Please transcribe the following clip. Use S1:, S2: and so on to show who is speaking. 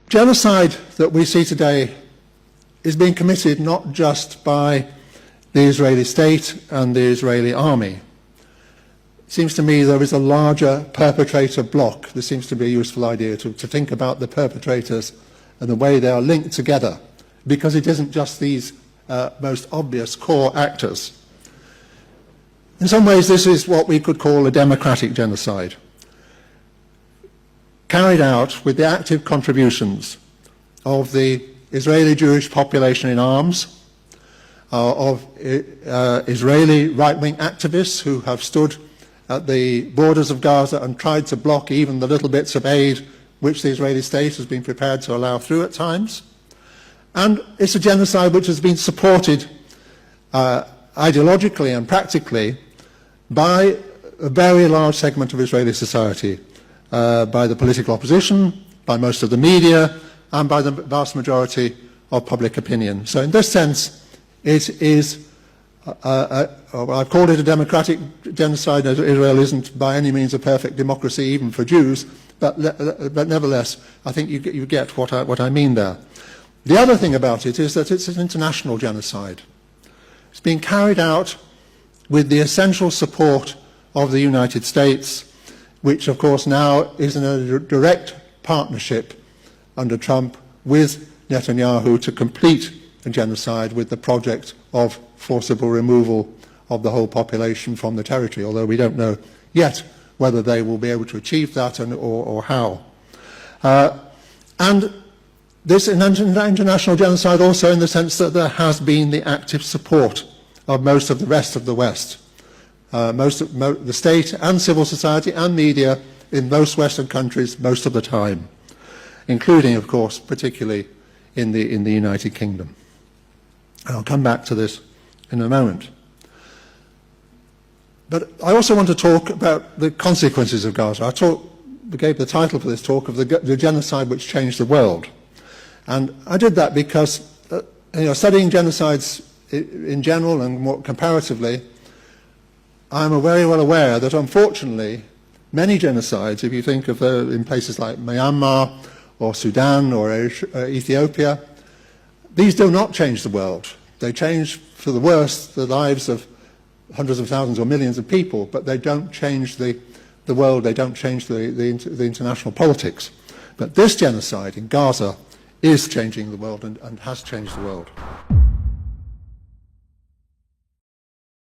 S1: genocide that we see today is being committed not just by the Israeli state and the Israeli army. It seems to me there is a larger perpetrator bloc. This seems to be a useful idea to think about the perpetrators and the way they are linked together, because it isn't just these most obvious core actors. In some ways, this is what we could call a democratic genocide, carried out with the active contributions of the Israeli Jewish population in arms, of Israeli right-wing activists who have stood at the borders of Gaza and tried to block even the little bits of aid which the Israeli state has been prepared to allow through at times. And it's a genocide which has been supported ideologically and practically by a very large segment of Israeli society, by the political opposition, by most of the media, and by the vast majority of public opinion. So in this sense, it is, I've called it a democratic genocide. Israel isn't by any means a perfect democracy, even for Jews, but nevertheless, I think you get what I mean there. The other thing about it is that it's an international genocide. It's being carried out with the essential support of the United States, which of course now is in a direct partnership under Trump with Netanyahu to complete a genocide with the project of forcible removal of the whole population from the territory, although we don't know yet whether they will be able to achieve that or how. And this is an international genocide also in the sense that there has been the active support of most of the rest of the West. The state and civil society and media in most Western countries most of the time, including, of course, particularly in the United Kingdom. I'll come back to this in a moment. But I also want to talk about the consequences of Gaza. I gave the title for this talk of the genocide which changed the world. And I did that because studying genocides in general and more comparatively, I'm very well aware that unfortunately many genocides, if you think of in places like Myanmar or Sudan or Ethiopia, these do not change the world. They change for the worse the lives of hundreds of thousands or millions of people, but they don't change the world, they don't change the international politics. But this genocide in Gaza is changing the world and has changed the world.